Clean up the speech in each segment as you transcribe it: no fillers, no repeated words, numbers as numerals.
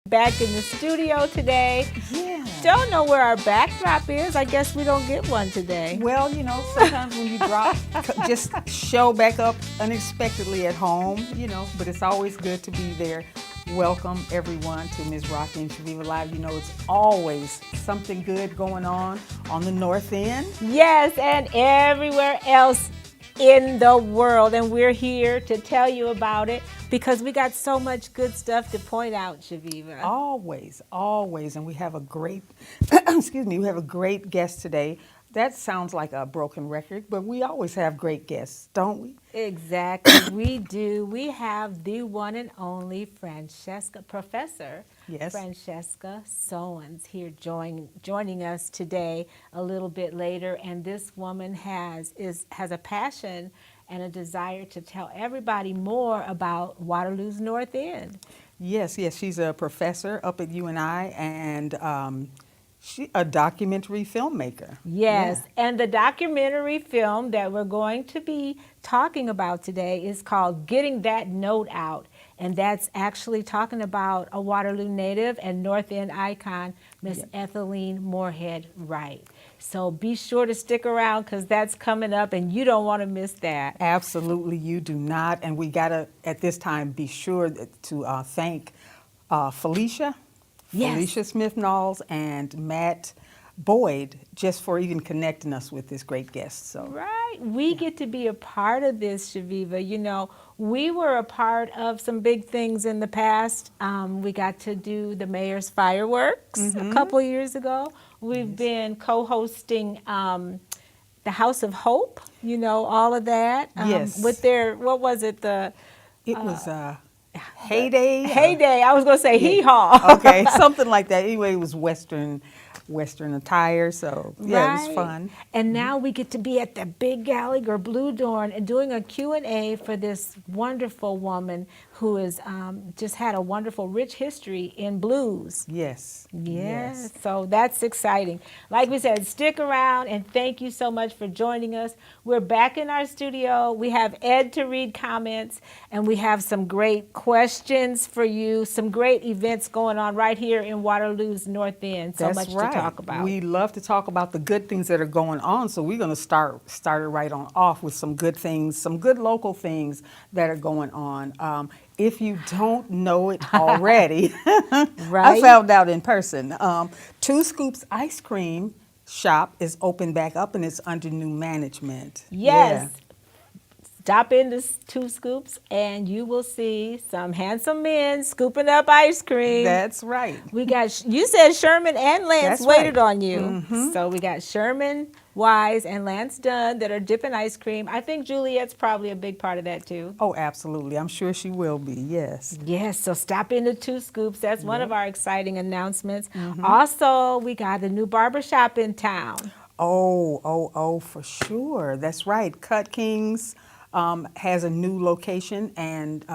Back in the studio today. Yeah. Don't know where our backdrop is. I guess we don't get one today. Well, you know, sometimes when you drop, just show back up unexpectedly at home, you know, but it's always good to be there. Welcome, everyone, to Ms. Rocki and Chaveevah Live. You know, it's always something good going on the North End. Yes, and everywhere else in the world. And we're here to tell you about it because we got so much good stuff to point out, Chaveevah. Always, always. And we have a great, we have a great guest today. That sounds like a broken record, but we always have great guests, don't we? Exactly, we do. We have the one and only Professor Francesca Soans here joining us today a little bit later. And this woman has a passion and a desire to tell everybody more about Waterloo's North End. Yes, she's a professor up at UNI and she's a documentary filmmaker. Yes, yeah. And the documentary film that we're going to be talking about today is called Getting That Note Out. And that's actually talking about a Waterloo native and North End icon, Miss Etheline Moorhead Wright. So be sure to stick around because that's coming up and you don't want to miss that. Absolutely, you do not. And we got to, at this time, be sure to thank Felicia Smith-Knowles and Matt Boyd just for even connecting us with this great guest. So right, we get to be a part of this, Chaveevah. You know, we were a part of some big things in the past. We got to do the mayor's fireworks a couple years ago. We've been co-hosting the House of Hope. You know, all of that. With their, what was it? It was Heyday. Heyday. I was going to say hee-haw. Okay, something like that. Anyway, it was Western attire, so yeah, it was fun. And now we get to be at the Big Gallagher Blue Dorn and doing a Q&A for this wonderful woman who has just had a wonderful, rich history in blues. Yes. So that's exciting. Like we said, stick around and thank you so much for joining us. We're back in our studio. We have Ed to read comments and we have some great questions for you, some great events going on right here in Waterloo's North End. So much to talk about. We love to talk about the good things that are going on, so we're going to start it right on off with some good things, some good local things that are going on. If you don't know it already, I found out in person. Two Scoops Ice Cream Shop is open back up and it's under new management. Yes. Yeah. Stop into Two Scoops and you will see some handsome men scooping up ice cream. That's right. We got, you said Sherman and Lance waited on you. So we got Sherman Wise and Lance Dunn that are dipping ice cream. I think Juliet's probably a big part of that too. Oh, absolutely. I'm sure she will be, yes. Yes, so stop into Two Scoops. That's one of our exciting announcements. Also, we got a new barbershop in town. Oh, for sure. That's right. Cut Kings has a new location, and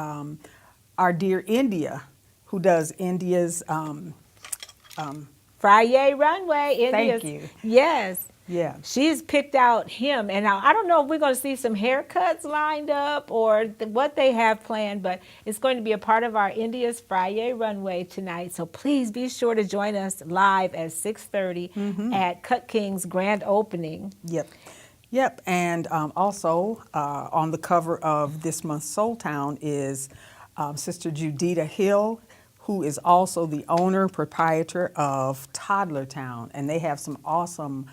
our dear India, who does India's Friday Runway. Thank you. Yes. Yeah. She's picked out him, and now I don't know if we're going to see some haircuts lined up or what they have planned, but it's going to be a part of our India's Friday Runway tonight. So please be sure to join us live at 6:30 at Cut King's grand opening. Yep, and also on the cover of this month's Soul Town is Sister Judita Hill, who is also the owner, proprietor of Toddler Town, and they have some awesome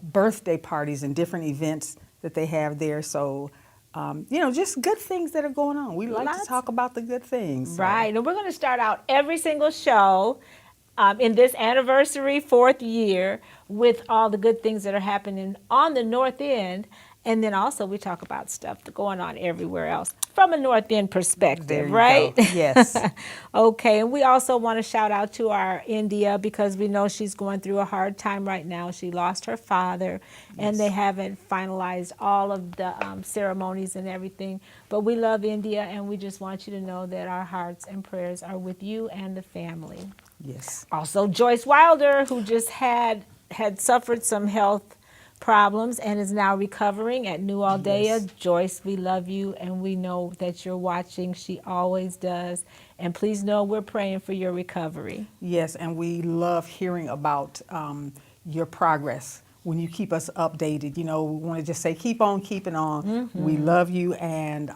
birthday parties and different events that they have there. So, you know, just good things that are going on. We like to talk about the good things. So. Right, and we're going to start out every single show in this anniversary 4th year with all the good things that are happening on the North End. And then also we talk about stuff going on everywhere else from a North End perspective, right? Go. Yes. Okay, and we also want to shout out to our India because we know she's going through a hard time right now. She lost her father, and they haven't finalized all of the ceremonies and everything. But we love India, and we just want you to know that our hearts and prayers are with you and the family. Yes. Also, Joyce Wilder, who just had suffered some health problems and is now recovering at New Aldea. Yes. Joyce, we love you, and we know that you're watching. She always does. And please know we're praying for your recovery. Yes, and we love hearing about your progress. When you keep us updated, we want to just say, keep on keeping on. We love you, and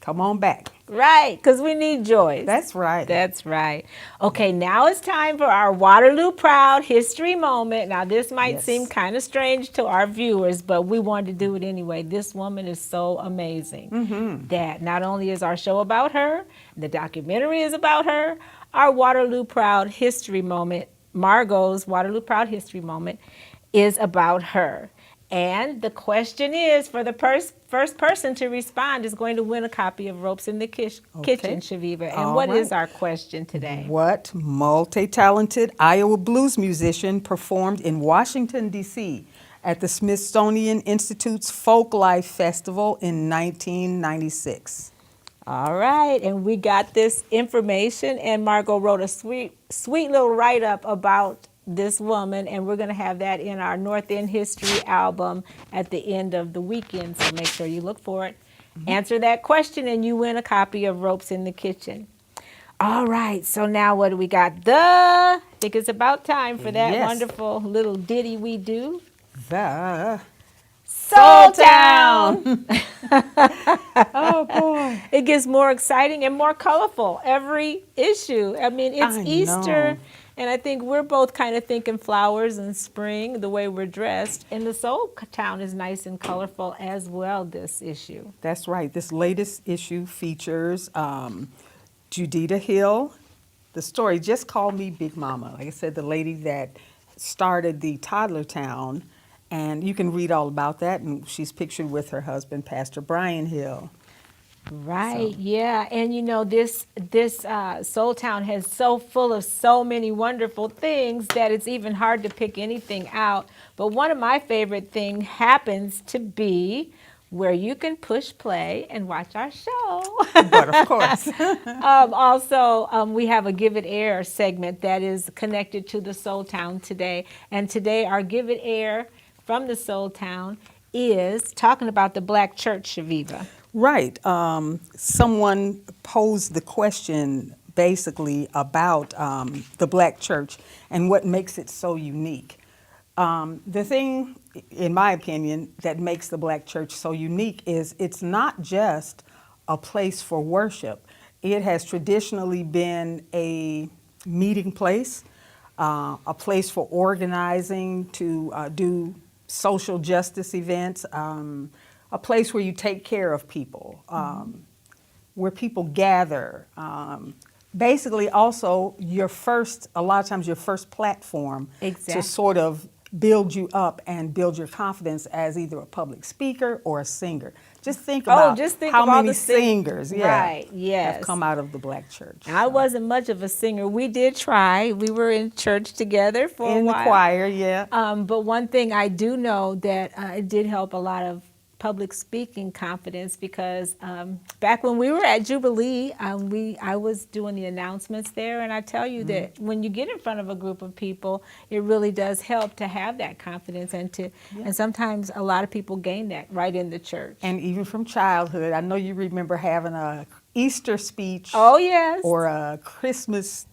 come on back. Right, because we need Joyce. That's right. That's right. Okay, now it's time for our Waterloo Proud History Moment. Now, this might seem kind of strange to our viewers, but we wanted to do it anyway. This woman is so amazing that not only is our show about her, the documentary is about her, our Waterloo Proud History Moment, Margot's Waterloo Proud History Moment, is about her. And the question is, for the first person to respond is going to win a copy of Ropes in the Kitchen, Chaveevah. And what is our question today? What multi-talented Iowa blues musician performed in Washington, D.C. at the Smithsonian Institute's Folk Life Festival in 1996? All right, and we got this information, and Margot wrote a sweet little write-up about this woman, and we're going to have that in our North End History album at the end of the weekend, so make sure you look for it. Answer that question, and you win a copy of Ropes in the Kitchen. All right, so now what do we got? I think it's about time for that wonderful little ditty we do. The Soul Town! Oh, boy. It gets more exciting and more colorful every issue. I mean, it's Easter, and I think we're both kind of thinking flowers and spring, the way we're dressed. And the Soul Town is nice and colorful as well, this issue. That's right. This latest issue features Judita Hill. The story, Just Call Me Big Mama. Like I said, the lady that started the Toddler Town. And you can read all about that, and she's pictured with her husband, Pastor Brian Hill. Right, yeah, and this Soul Town is so full of so many wonderful things that it's even hard to pick anything out. But one of my favorite things happens to be where you can push play and watch our show. But of course. Also, we have a Give It Air segment that is connected to the Soul Town today. And today our Give It Air from the Soul Town is talking about the Black church, Chaveevah. Right. Someone posed the question basically about the Black church and what makes it so unique. The thing, in my opinion, that makes the Black church so unique is it's not just a place for worship. It has traditionally been a meeting place, a place for organizing, to do social justice events, a place where you take care of people, where people gather. Basically, also a lot of times your first platform to sort of build you up and build your confidence as either a public speaker or a singer. Just think about how many singers have come out of the Black church. I wasn't much of a singer. We did try. We were in church together for a while. In the choir, yeah. But one thing I do know that it did help a lot of public speaking confidence, because back when we were at Jubilee, I was doing the announcements there, and I tell you that when you get in front of a group of people, it really does help to have that confidence, and sometimes a lot of people gain that right in the church. And even from childhood, I know you remember having a Easter speech. Oh, yes. Or a Christmas,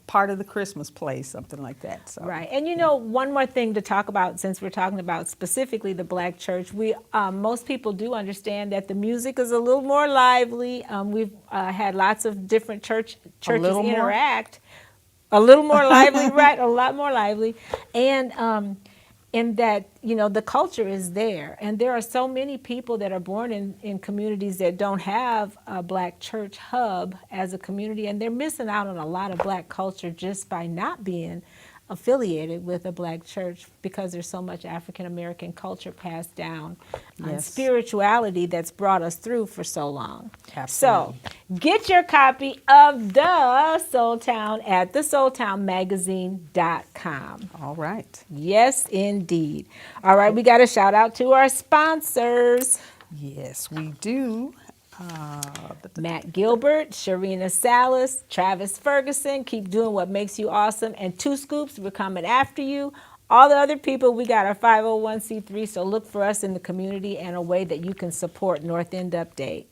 part of the Christmas play, something like that. So. Right. And one more thing to talk about, since we're talking about specifically the Black church, most people do understand that the music is a little more lively. We've had lots of different churches interact. A little more lively, right? A lot more lively. And in that, the culture is there. And there are so many people that are born in communities that don't have a Black church hub as a community, and they're missing out on a lot of Black culture just by not being affiliated with a Black church, because there's so much African American culture passed down, spirituality that's brought us through for so long. Absolutely. So get your copy of the Soul Town at thesoultownmagazine.com. All right. Yes, indeed. All right, we got a shout out to our sponsors. Yes, we do. Matt Gilbert, Sharina Salas, Travis Ferguson, keep doing what makes you awesome, and Two Scoops, we're coming after you. All the other people, we got our 501c3, so look for us in the community and a way that you can support North End Update.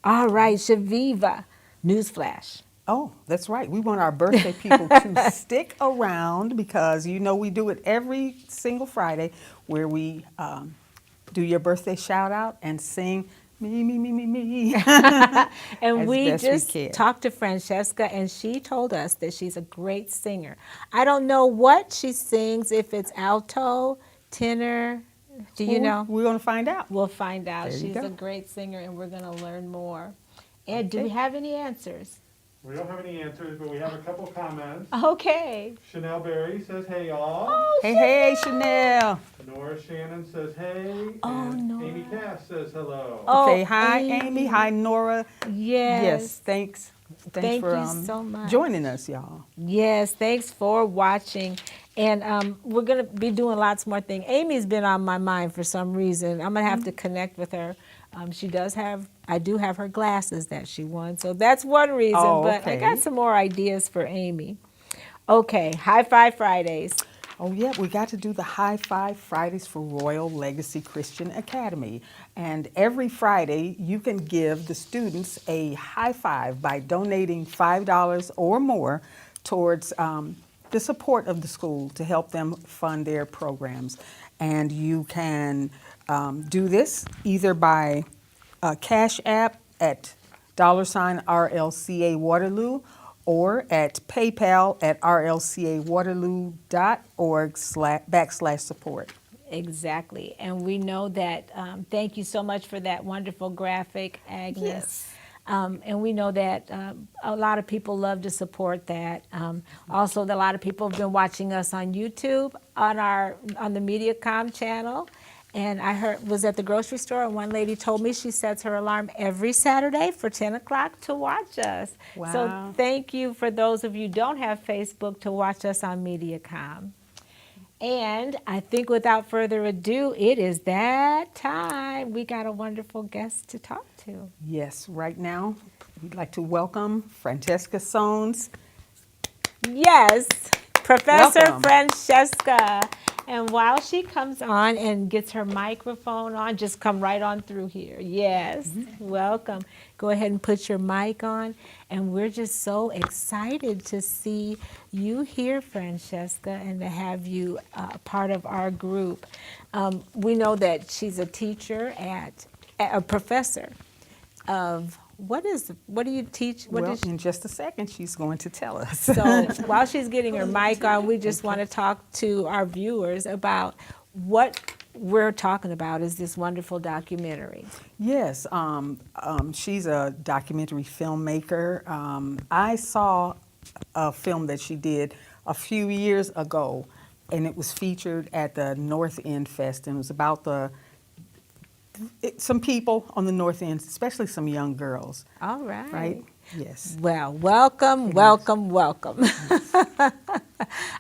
All right, Chaveevah, newsflash. Oh, that's right. We want our birthday people to stick around because you know we do it every single Friday where we do your birthday shout out and sing me, me, me, me, me. And we best just we can. talked to Francesca, and she told us that she's a great singer. I don't know what she sings, if it's alto, tenor. Do you know? We're going to find out. We'll find out. There you She's go. a great singer, and we're going to learn more. And do Okay. we have any answers? We don't have any answers, but we have a couple comments. Okay. Chanel Berry says, hey, y'all. Oh, Hey, Chanel. Nora Shannon says, hey. Oh, and Nora. Amy Cass says, hello. Oh, Okay, hi, Amy. Amy. Hi, Nora. Yes. Thanks. Thank for you so much. joining us, y'all. Yes, thanks for watching. And we're going to be doing lots more things. Amy's been on my mind for some reason. I'm going to have to connect with her. I do have her glasses that she won. So that's one reason. Oh, But I okay. got some more ideas for Amy. Okay, High Five Fridays. Oh, yeah, we got to do the High Five Fridays for Royal Legacy Christian Academy. And every Friday, you can give the students a high five by donating $5 or more towards the support of the school to help them fund their programs. And you can do this either by Cash App at $RLCA Waterloo or at PayPal at rlcawaterloo.org/support. Exactly. And we know that, thank you so much for that wonderful graphic, Agnes. Yes. And we know that a lot of people love to support that. Also, a lot of people have been watching us on YouTube, on the MediaCom channel. And I was at the grocery store, and one lady told me she sets her alarm every Saturday for 10 o'clock to watch us. Wow. So thank you for those of you who don't have Facebook to watch us on MediaCom. And I think without further ado, it is that time. We got a wonderful guest to talk to. Yes, right now, we'd like to welcome Francesca Soans. Yes, Professor Welcome. Francesca. And while she comes on and gets her microphone on, just come right on through here. Yes, welcome. Go ahead and put your mic on. And we're just so excited to see you here, Francesca, and to have you part of our group. We know that she's a teacher a professor of, what do you teach? In just a second, she's going to tell us. So while she's getting her mic on, we just want to talk to our viewers about what we're talking about is this wonderful documentary. Yes, she's a documentary filmmaker. I saw a film that she did a few years ago, and it was featured at the North End Fest, and it was about some people on the North End, especially some young girls. All right. Right? Yes. Well, welcome, welcome, welcome. I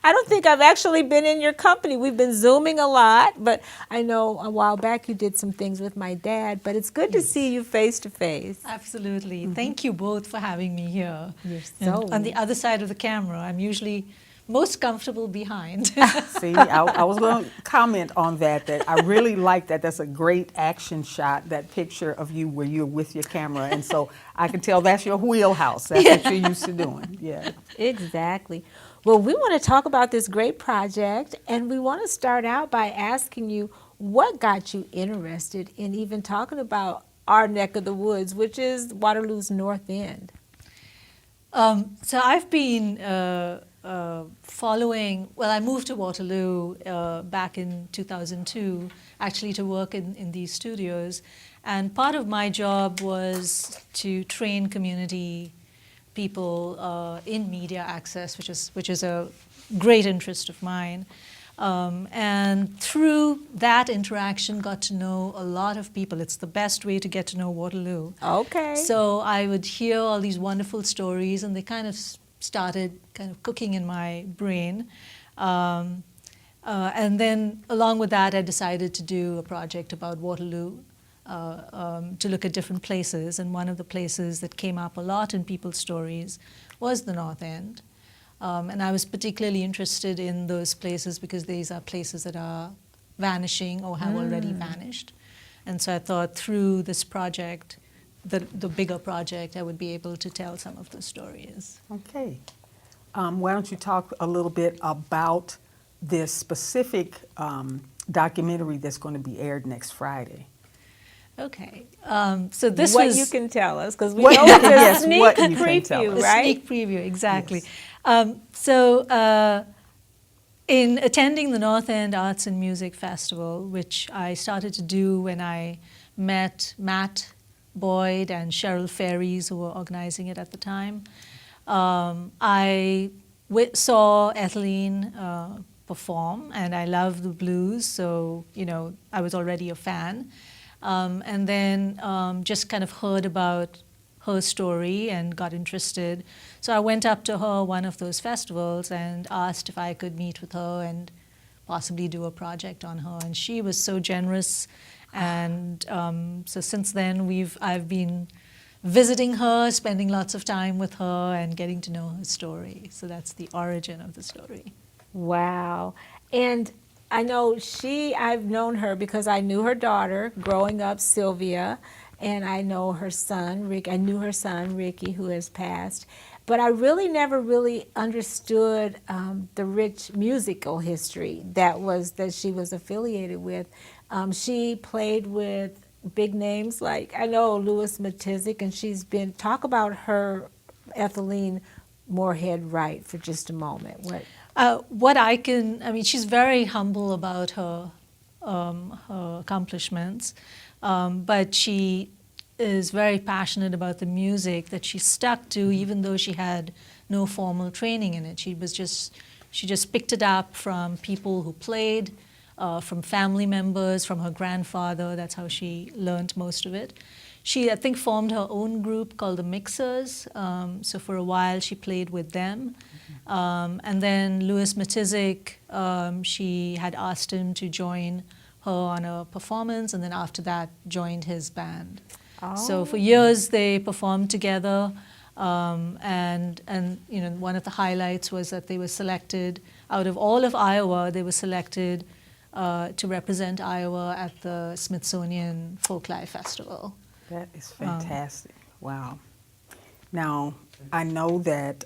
don't think I've actually been in your company. We've been Zooming a lot, but I know a while back you did some things with my dad, but it's good to see you face to face. Absolutely. Thank you both for having me here. You're And so on the other side of the camera, I'm usually most comfortable behind. See, I was going to comment on that I really like that. That's a great action shot, that picture of you where you're with your camera. And so I can tell that's your wheelhouse. That's what you're used to doing. Yeah. Exactly. Well, we want to talk about this great project, and we want to start out by asking you what got you interested in even talking about our neck of the woods, which is Waterloo's North End. So I've been following, I moved to Waterloo back in 2002, actually to work in these studios. And part of my job was to train community people in media access, which is a great interest of mine. And through that interaction, got to know a lot of people. It's the best way to get to know Waterloo. Okay. So I would hear all these wonderful stories, and they kind of started kind of cooking in my brain. And then along with that, I decided to do a project about Waterloo, to look at different places. And one of the places that came up a lot in people's stories was the North End. And I was particularly interested in those places because these are places that are vanishing or have already vanished. And so I thought through this project, the bigger project, I would be able to tell some of the stories. Okay. Why don't you talk a little bit about this specific documentary that's going to be aired next Friday? Okay, so this what was you can tell us, because we What know you it's can- a yes, sneak what you can tell preview, us. a right? sneak preview, exactly. Yes. So in attending the North End Arts and Music Festival, which I started to do when I met Matt Boyd and Cheryl Ferries, who were organizing it at the time, I saw Etheline perform, and I love the blues, so I was already a fan. And then just kind of heard about her story and got interested. So I went up to her one of those festivals and asked if I could meet with her and possibly do a project on her. And she was so generous. And so since then, I've been visiting her, spending lots of time with her, and getting to know her story. So that's the origin of the story. Wow. And I know I've known her because I knew her daughter growing up, Sylvia, and I know her son, Rick. I knew her son, Ricky, who has passed. But I really never really understood the rich musical history that she was affiliated with. She played with big names like, I know Louis Matizik, and talk about her, Etheline Moorhead Wright, for just a moment. She's very humble about her accomplishments, but she is very passionate about the music that she stuck to, even though she had no formal training in it. She just picked it up from people who played, from family members, from her grandfather. That's how she learned most of it. She, I think, formed her own group called the Mixers. So for a while, she played with them. And then Louis Matizik, she had asked him to join her on a performance, and then after that, joined his band. Oh. So for years, they performed together. And one of the highlights was that they were selected, out of all of Iowa, they were selected to represent Iowa at the Smithsonian Folklife Festival. That is fantastic. Wow. Now, I know that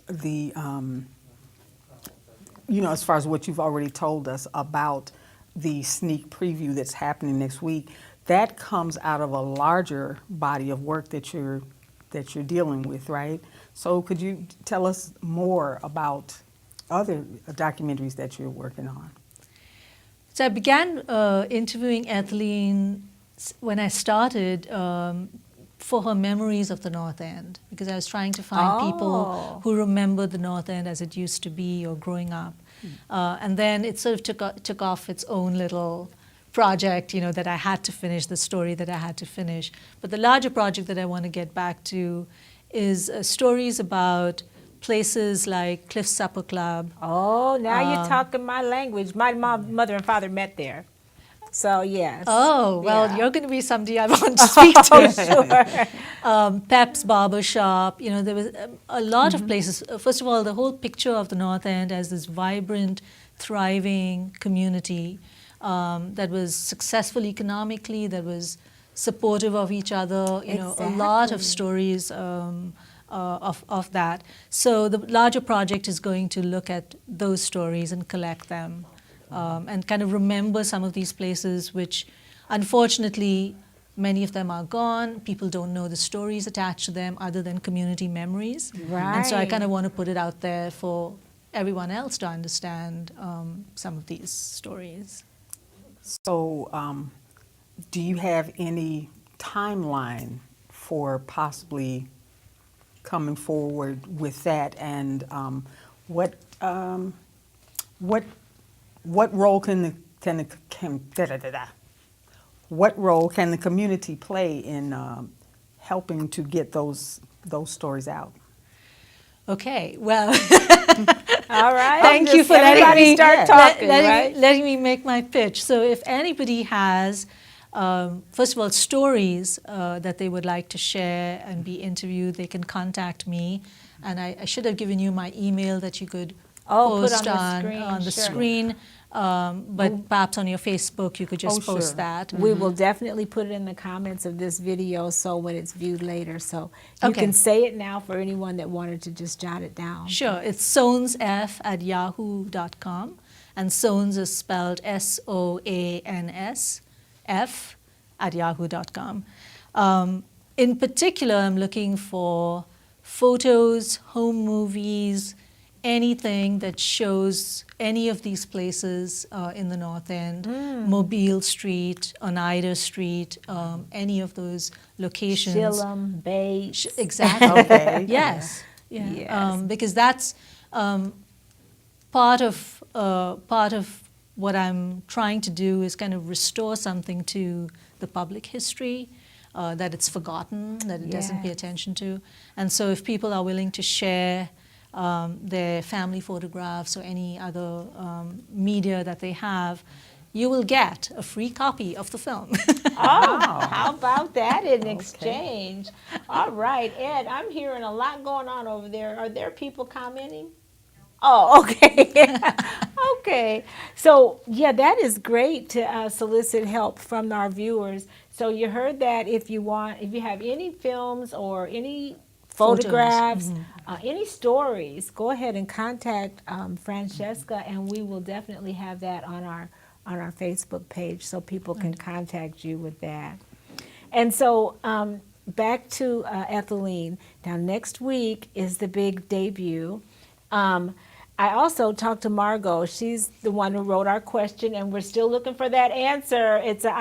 as far as what you've already told us about the sneak preview that's happening next week, that comes out of a larger body of work that you're dealing with, right? So could you tell us more about other documentaries that you're working on? So I began interviewing Etheline when I started for her memories of the North End, because I was trying to find people who remember the North End as it used to be or growing up. And then it sort of took off its own little project, that I had to finish, the story that I had to finish. But the larger project that I want to get back to is stories about places like Cliff Supper Club. Oh, now you're talking my language. My mother and father met there. So, yes. Oh, well, Yeah. you're going to be somebody I want to speak to. Sure. Pep's Barber Shop, there was a lot of places. First of all, the whole picture of the North End as this vibrant, thriving community that was successful economically, that was supportive of each other, a lot of stories of that. So the larger project is going to look at those stories and collect them. And kind of remember some of these places which, unfortunately, many of them are gone. People don't know the stories attached to them other than community memories. Right. And so I kind of want to put it out there for everyone else to understand some of these stories. So do you have any timeline for possibly coming forward with that? And what role what role can the community play in helping to get those stories out? Okay, well, All right. thank you for Everybody letting me start talking, right? letting me make my pitch. So if anybody has, first of all, stories that they would like to share and be interviewed, they can contact me and I should have given you my email that you could Put post on the the screen, screen, but perhaps on your Facebook you could just post sure. that. We will definitely put it in the comments of this video so when it's viewed later. So you Okay. can say it now for anyone that wanted to just jot it down. Sure, it's soansf@yahoo.com, and Soans is spelled SOANSF in particular, I'm looking for photos, home movies, anything that shows any of these places in the North End, Mobile Street, Oneida Street, any of those locations. Shillum, Bates. Exactly. Okay. Yes. Yeah. Yes. Because that's part of what I'm trying to do is kind of restore something to the public history that it's forgotten, that it doesn't pay Yes. attention to. And so if people are willing to share their family photographs or any other media that they have, you will get a free copy of the film. Oh, how about that in exchange? All right, Ed, I'm hearing a lot going on over there. Are there people commenting? Oh, okay. Okay. So, yeah, that is great to solicit help from our viewers. So you heard that if you have any films or any photographs, any stories, go ahead and contact Francesca, and we will definitely have that on our Facebook page so people can contact you with that. And so back to Etheline. Now, next week is the big debut. I also talked to Margot. She's the one who wrote our question, and we're still looking for that answer. It's a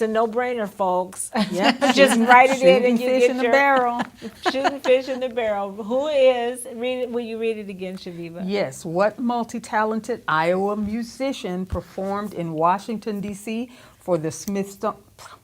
no-brainer, folks. Yep. Just write it in, and you fish get in the your barrel. shooting fish in the barrel. Who is? Read it. Will you read it again, Chaveevah? Yes, what multi-talented Iowa musician performed in Washington, D.C. for the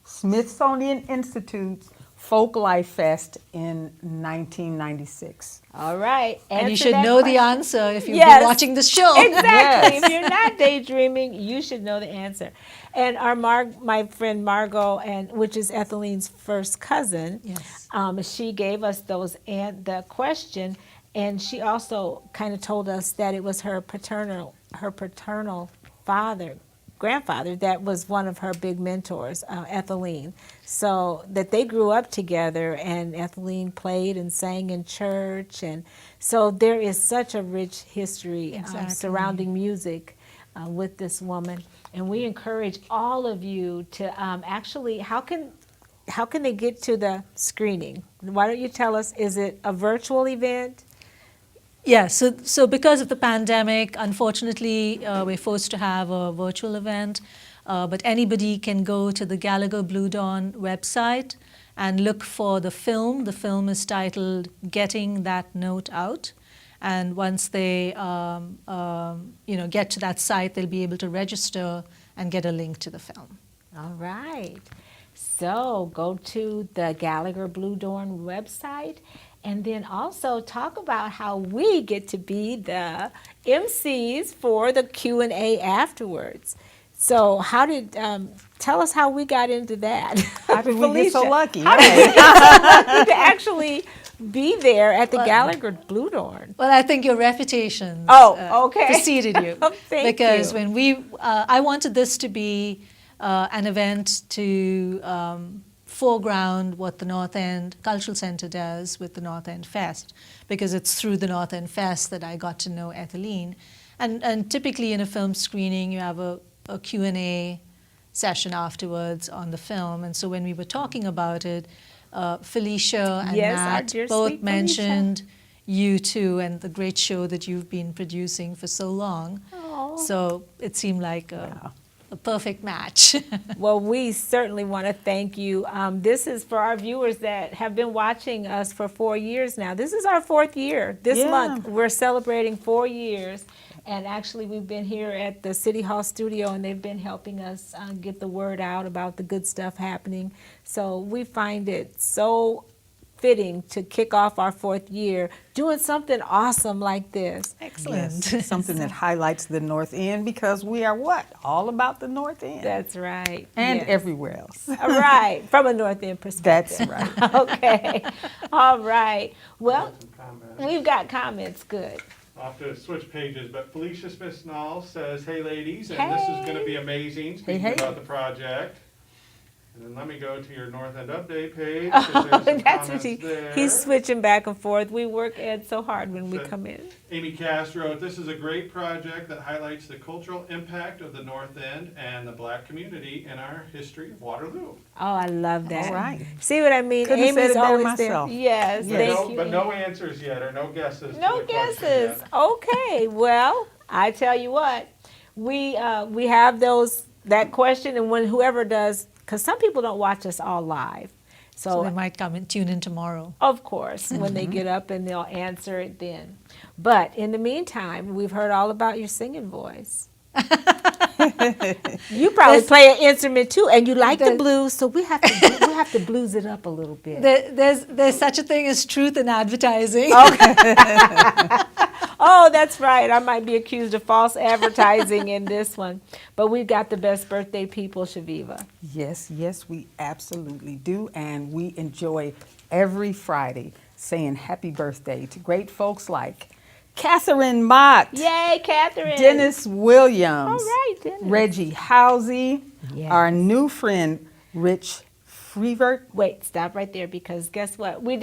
Smithsonian Institute's Folk Life Fest in 1996? All right. And you Answer should that know the question. answer if you've Yes. been watching the show. Exactly. Yes. If you're not daydreaming, you should know the answer. And my friend Margot, which is Etheline's first cousin, Yes. she gave us the question, and she also kind of told us that it was her paternal grandfather that was one of her big mentors, Etheline. So that they grew up together, and Etheline played and sang in church, and so there is such a rich history Exactly. surrounding music with this woman. And we encourage all of you to actually, how can they get to the screening? Why don't you tell us, is it a virtual event? Yeah, so because of the pandemic, unfortunately, we're forced to have a virtual event, but anybody can go to the Gallagher Blue Dawn website and look for the film. The film is titled Getting That Note Out. And once they get to that site, they'll be able to register and get a link to the film. All right. So go to the Gallagher Blue Dawn website, and then also talk about how we get to be the MCs for the Q&A afterwards. So tell us how we got into that. How did we get so Felicia, lucky? How did we get so lucky to actually be there at the Gallagher Blue Dawn? Well, I think your reputation Okay. preceded you. Thank because you. when I wanted this to be an event to foreground what the North End Cultural Center does with the North End Fest, because it's through the North End Fest that I got to know Etheline. And typically in a film screening, you have a Q&A session afterwards on the film. And so when we were talking about it, Felicia and Yes, our Matt dear both sweet mentioned you too and the great show that you've been producing for so long. Aw. So it seemed like a perfect match. Well, we certainly want to thank you. This is for our viewers that have been watching us for 4 years now. This is our 4th year. This month, we're celebrating 4 years. And actually, we've been here at the City Hall studio, and they've been helping us get the word out about the good stuff happening. So we find it so fitting to kick off our 4th year doing something awesome like this. Excellent. Yes, something that highlights the North End, because we are what? All about the North End. That's right. And yes. everywhere else. Right, from a North End perspective. That's right. Okay, all right. Well, Got some comments. we've got comments, good. I'll have to switch pages, but Felicia Smith-Snall says, hey ladies, and this is going to be amazing, speaking hey. about the project. And then let me go to your North End update page. Oh, 'cause there's some that's what comments there. he's switching back and forth. We work Ed so hard when we So- come in. Amy Cass wrote, this is a great project that highlights the cultural impact of the North End and the Black community in our history of Waterloo. Oh, I love that. All right. See what I mean? Couldn't have said Amy's it better always myself. there. Yes, Yes. thank But you. no, but no Amy. answers yet, or no guesses. No to the question guesses. yet. Okay, well, I tell you what, we have that question, and when whoever does, because some people don't watch us all live, So they might come and tune in tomorrow. of course, when they get up and they'll answer it then. But in the meantime, we've heard all about your singing voice. You probably play an instrument too, and you like the blues, so we have to blues it up a little bit. There's such a thing as truth in advertising. Oh, that's right. I might be accused of false advertising in this one. But we've got the best birthday people, Chaveevah. Yes, yes, we absolutely do. And we enjoy every Friday saying happy birthday to great folks like Catherine Mott, Yay, Catherine. Dennis Williams, All right, Dennis. Reggie Housey, Yes. our new friend Rich Freevert. Wait, stop right there, because guess what? We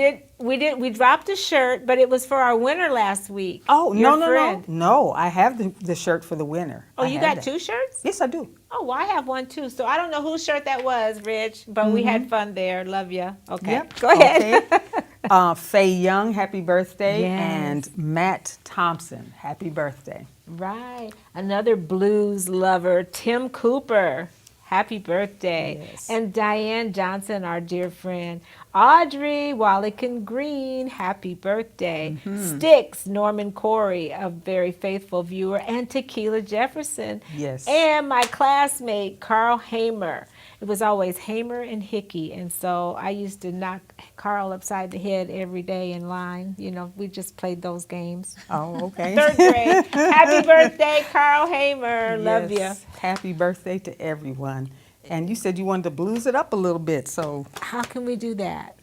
dropped a shirt, but it was for our winner last week. Oh, Your no. friend. No, I have the shirt for the winner. Oh, I you have got that. 2 shirts? Yes, I do. Oh, well, I have one too. So I don't know whose shirt that was, Rich, but we had fun there. Love you. Okay, Yep. go ahead. Okay. Faye Young, happy birthday. Yes. And Matt Thompson, happy birthday. Right. Another blues lover, Tim Cooper. Happy birthday. Yes. And Diane Johnson, our dear friend. Audrey Wallakin Green, happy birthday. Sticks, Norman Corey, a very faithful viewer. And Tequila Jefferson. Yes. And my classmate, Carl Hamer. It was always Hamer and Hickey. And so I used to knock Carl upside the head every day in line. You know, we just played those games. Oh, okay. 3rd grade. Happy birthday, Carl Hamer. Love you. Yes. Happy birthday to everyone. And you said you wanted to blues it up a little bit, so How can we do that?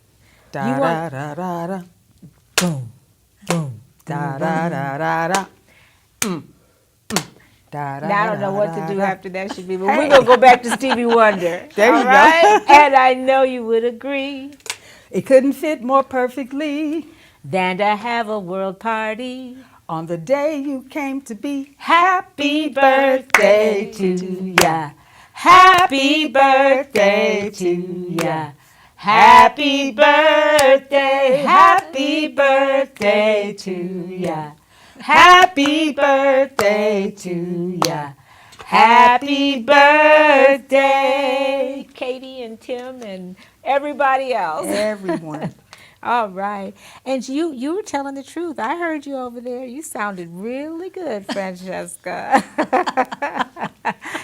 da You da want- da da da, boom, boom, da da da da da, da da. Now I don't know what to da, do da. after that should be, but we're going to go back to Stevie Wonder. There you all go. right? And I know you would agree It couldn't fit more perfectly than to have a world party. on the day you came to be. Happy birthday to ya. Happy birthday to ya. Happy birthday, happy birthday to ya. Happy birthday to ya. Happy birthday, Katie and Tim and everybody else. Everyone. All right. And you were telling the truth. I heard you over there. You sounded really good, Francesca.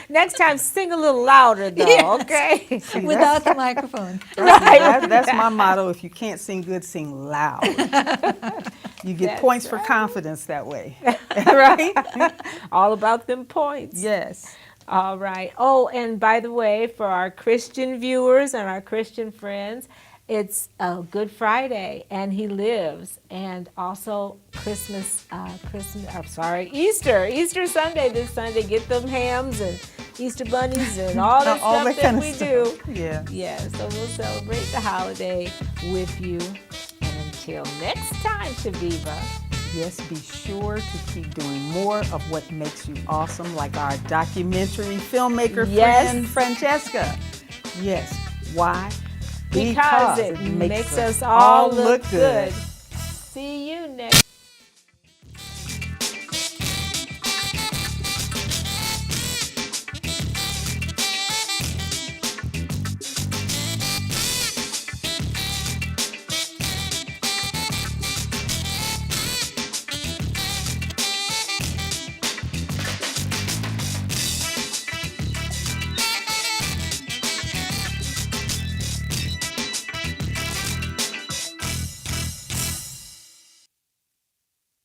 Next time, sing a little louder, though, Yes. okay? Without the microphone. That's my motto. If you can't sing good, sing loud. You get That's points for right. confidence that way. Right? All about them points. Yes. All right. Oh, and by the way, for our Christian viewers and our Christian friends, it's Good Friday, and He lives, and also Easter Sunday this Sunday. Get them hams and Easter bunnies and all that All stuff that kind that of we do. stuff. Yeah. Yeah, so we'll celebrate the holiday with you. And until next time, Chaveevah. Yes, be sure to keep doing more of what makes you awesome, like our documentary filmmaker Yes. friend, Francesca. Yes. Why? Because it makes us all look good. See you.